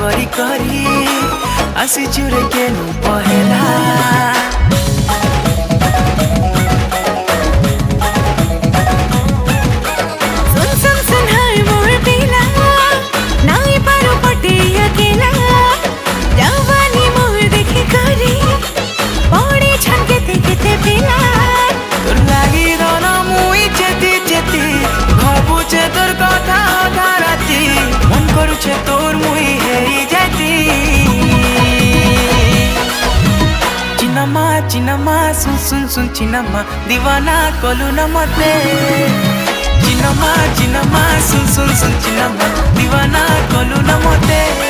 परी करी आसी जुरे के नु पहेला तोर मुई हेरी जाती चिनमा सुन सुन सुन चिनमा दीवाना कोलू न मते चिनमा सुन सुन सुन चिनमा दीवाना कोलू न मते।